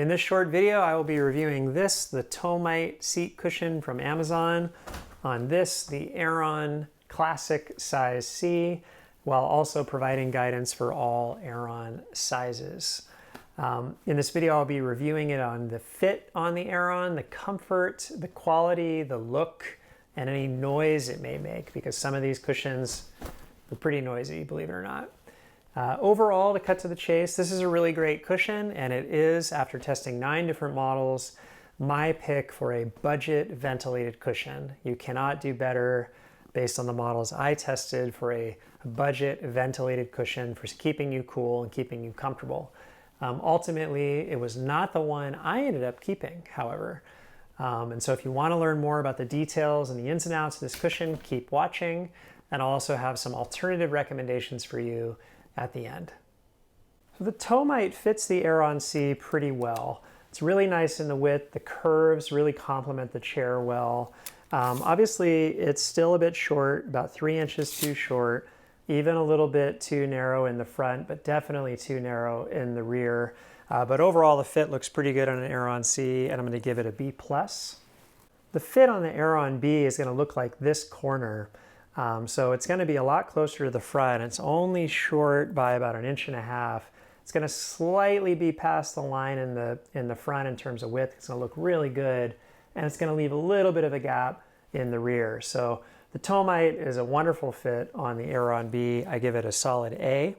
In this short video, I will be reviewing this, the Tomight seat cushion from Amazon. On this, the Aeron Classic Size C, while also providing guidance for all Aeron sizes. In this video, I'll be reviewing it on the fit on the Aeron, the comfort, the quality, the look, and any noise it may make, because some of these cushions are pretty noisy, believe it or not. Overall, to cut to the chase, this is a really great cushion, and it is, after testing 9 different models, my pick for a budget ventilated cushion. You cannot do better based on the models I tested for a budget ventilated cushion for keeping you cool and keeping you comfortable. Ultimately, it was not the one I ended up keeping, however. And so if you want to learn more about the details and the ins and outs of this cushion, keep watching, and I'll also have some alternative recommendations for you at the end. So the Tomight fits the Aeron C pretty well. It's really nice in the width. The curves really complement the chair well. Obviously, it's still a bit short, about 3 inches too short, even a little bit too narrow in the front, but definitely too narrow in the rear. But overall, the fit looks pretty good on an Aeron C, and I'm going to give it a B+. The fit on the Aeron B is going to look like this corner. So it's going to be a lot closer to the front. It's only short by about 1.5 inches. It's going to slightly be past the line in the front in terms of width. It's going to look really good, and it's going to leave a little bit of a gap in the rear. So the Tomight is a wonderful fit on the Aeron B. I give it a solid A.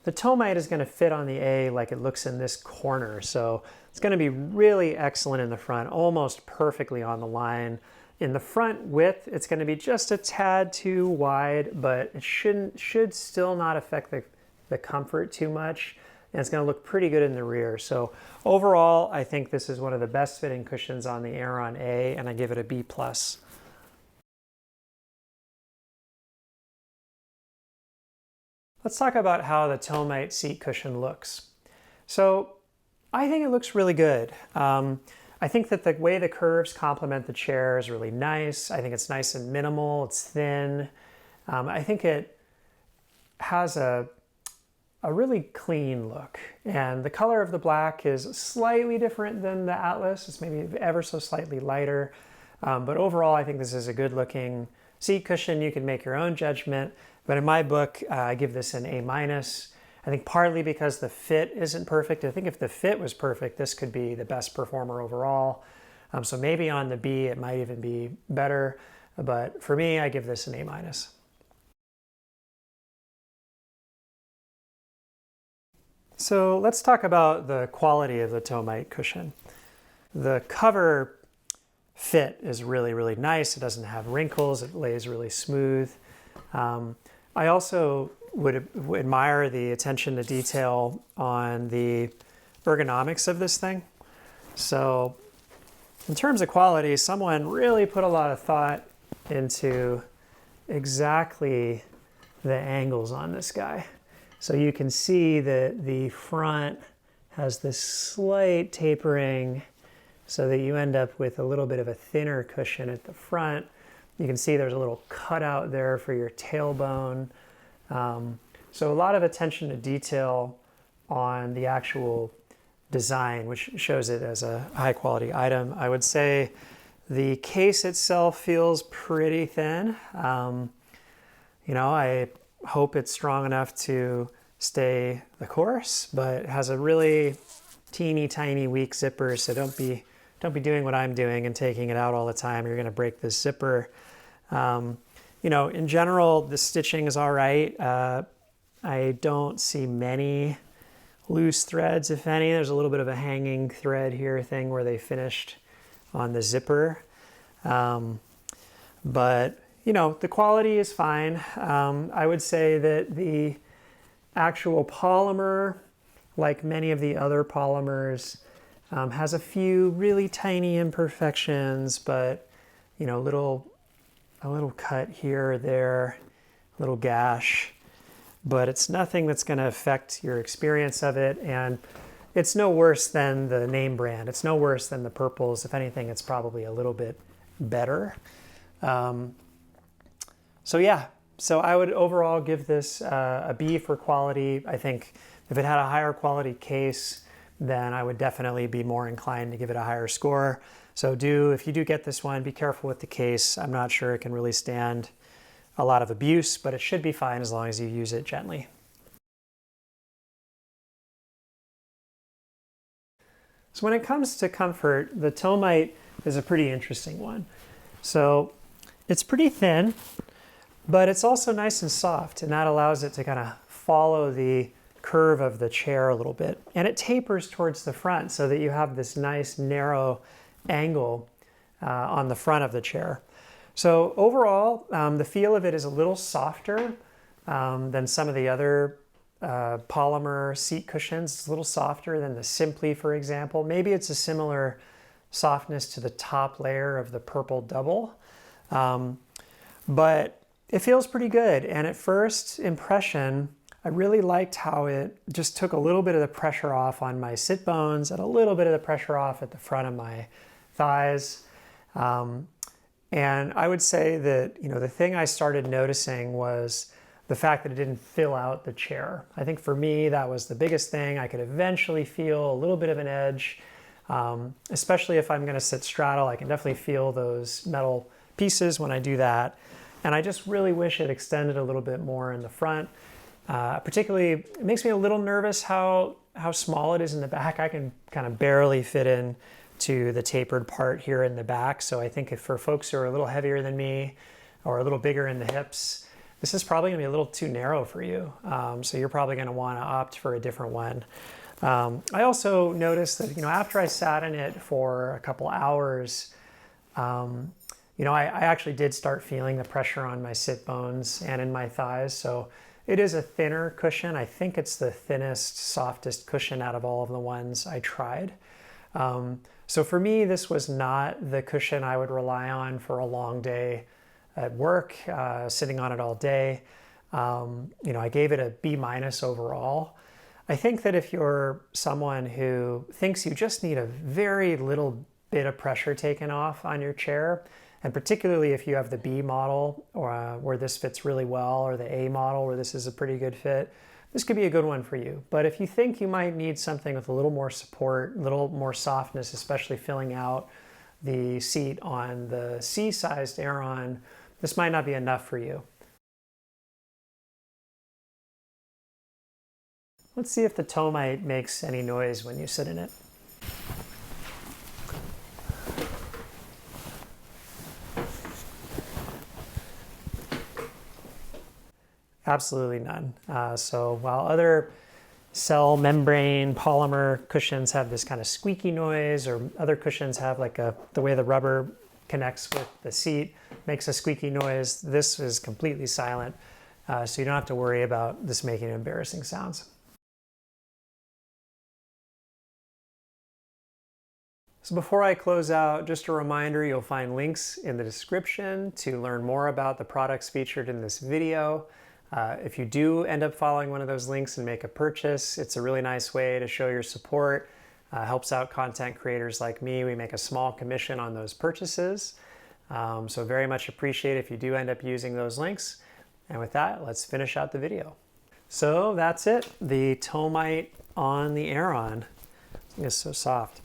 The Tomight is going to fit on the A like it looks in this corner. So it's going to be really excellent in the front, almost perfectly on the line. In the front width, it's going to be just a tad too wide, but it should still not affect the comfort too much. And it's going to look pretty good in the rear. So overall, I think this is one of the best fitting cushions on the Aeron A, and I give it a B+. Let's talk about how the Tomight seat cushion looks. So I think it looks really good. I think that the way the curves complement the chair is really nice. I think it's nice and minimal. It's thin. I think it has a really clean look. And the color of the black is slightly different than the Atlas. It's maybe ever so slightly lighter. But overall, I think this is a good looking seat cushion. You can make your own judgment. But in my book, I give this an A-. I think partly because the fit isn't perfect. I think if the fit was perfect, this could be the best performer overall. So maybe on the B, it might even be better. But for me, I give this an A-. So let's talk about the quality of the Tomight cushion. The cover fit is really, really nice. It doesn't have wrinkles. It lays really smooth. I also would admire the attention to detail on the ergonomics of this thing. So in terms of quality, someone really put a lot of thought into exactly the angles on this guy. So you can see that the front has this slight tapering so that you end up with a little bit of a thinner cushion at the front. You can see there's a little cutout there for your tailbone. So a lot of attention to detail on the actual design, which shows it as a high quality item. I would say the case itself feels pretty thin. You know, I hope it's strong enough to stay the course, but it has a really teeny tiny weak zipper. So don't be doing what I'm doing and taking it out all the time. You're going to break this zipper. You know, in general, the stitching is all right. I don't see many loose threads, if any. There's a little bit of a hanging thread here thing where they finished on the zipper. But, you know, the quality is fine. I would say that the actual polymer, like many of the other polymers, has a few really tiny imperfections, but, you know, a little cut here or there, a little gash, but it's nothing that's going to affect your experience of it. And it's no worse than the name brand. It's no worse than the purples. If anything, it's probably a little bit better. So yeah, so I would overall give this a B for quality. I think if it had a higher quality case, then I would definitely be more inclined to give it a higher score. So if you do get this one, be careful with the case. I'm not sure it can really stand a lot of abuse, but it should be fine as long as you use it gently. So when it comes to comfort, the Tomight is a pretty interesting one. So it's pretty thin, but it's also nice and soft, and that allows it to kind of follow the curve of the chair a little bit. And it tapers towards the front so that you have this nice narrow angle on the front of the chair. So overall, the feel of it is a little softer than some of the other polymer seat cushions. It's a little softer than the Simply, for example. Maybe it's a similar softness to the top layer of the Purple Double, but it feels pretty good. And at first impression, I really liked how it just took a little bit of the pressure off on my sit bones and a little bit of the pressure off at the front of my thighs. And I would say that, the thing I started noticing was the fact that it didn't fill out the chair. I think for me, that was the biggest thing. I could eventually feel a little bit of an edge, especially if I'm gonna sit straddle. I can definitely feel those metal pieces when I do that. And I just really wish it extended a little bit more in the front. Particularly, it makes me a little nervous how small it is in the back. I can kind of barely fit in to the tapered part here in the back. So I think if for folks who are a little heavier than me or a little bigger in the hips, this is probably gonna be a little too narrow for you. So you're probably gonna wanna opt for a different one. I also noticed that, after I sat in it for a couple hours, I actually did start feeling the pressure on my sit bones and in my thighs. So it is a thinner cushion. I think it's the thinnest, softest cushion out of all of the ones I tried. So for me, this was not the cushion I would rely on for a long day at work, sitting on it all day. I gave it a B- overall. I think that if you're someone who thinks you just need a very little bit of pressure taken off on your chair, and particularly if you have the B model where this fits really well, or the A model where this is a pretty good fit, this could be a good one for you. But if you think you might need something with a little more support, a little more softness, especially filling out the seat on the C-sized Aeron, this might not be enough for you. Let's see if the Tomight makes any noise when you sit in it. Absolutely none. So while other cell membrane polymer cushions have this kind of squeaky noise, or other cushions have like the way the rubber connects with the seat makes a squeaky noise, this is completely silent. So you don't have to worry about this making embarrassing sounds. So before I close out, just a reminder, you'll find links in the description to learn more about the products featured in this video. If you do end up following one of those links and make a purchase, it's a really nice way to show your support. Helps out content creators like me. We make a small commission on those purchases. So very much appreciate if you do end up using those links. And with that, let's finish out the video. So that's it, the Tomight on the Aeron. It's so soft.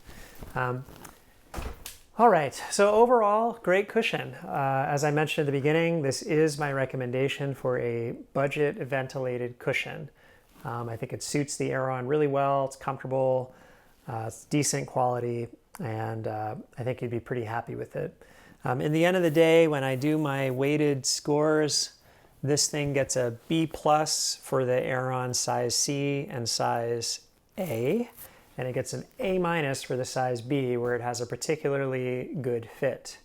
All right, so overall, great cushion. As I mentioned at the beginning, this is my recommendation for a budget ventilated cushion. I think it suits the Aeron really well. It's comfortable, it's decent quality, and I think you'd be pretty happy with it. In the end of the day, when I do my weighted scores, this thing gets a B+ for the Aeron size C and size A. And it gets an A- for the size B, where it has a particularly good fit.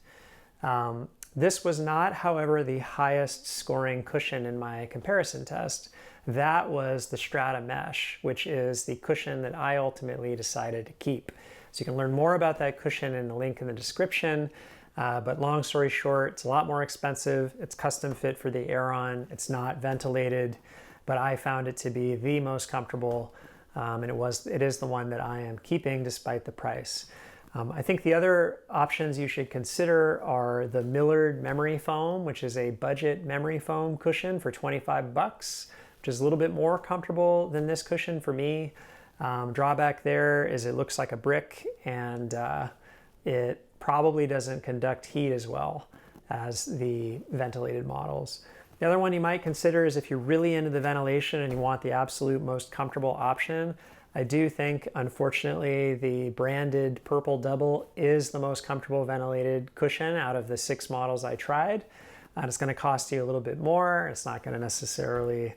This was not, however, the highest scoring cushion in my comparison test. That was the Strata Mesh, which is the cushion that I ultimately decided to keep. So you can learn more about that cushion in the link in the description. But long story short, it's a lot more expensive. It's custom fit for the Aeron. It's not ventilated, but I found it to be the most comfortable. And it is the one that I am keeping despite the price. I think the other options you should consider are the Millard Memory Foam, which is a budget memory foam cushion for $25, which is a little bit more comfortable than this cushion for me. Drawback there is it looks like a brick, and it probably doesn't conduct heat as well as the ventilated models. The other one you might consider is if you're really into the ventilation and you want the absolute most comfortable option. I do think, unfortunately, the branded Purple Double is the most comfortable ventilated cushion out of the 6 models I tried. And it's going to cost you a little bit more. It's not going to necessarily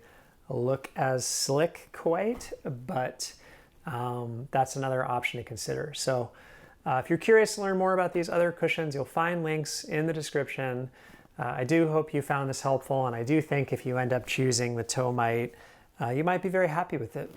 look as slick quite, but that's another option to consider. So if you're curious to learn more about these other cushions, you'll find links in the description. I do hope you found this helpful, and I do think if you end up choosing the Tomight, you might be very happy with it.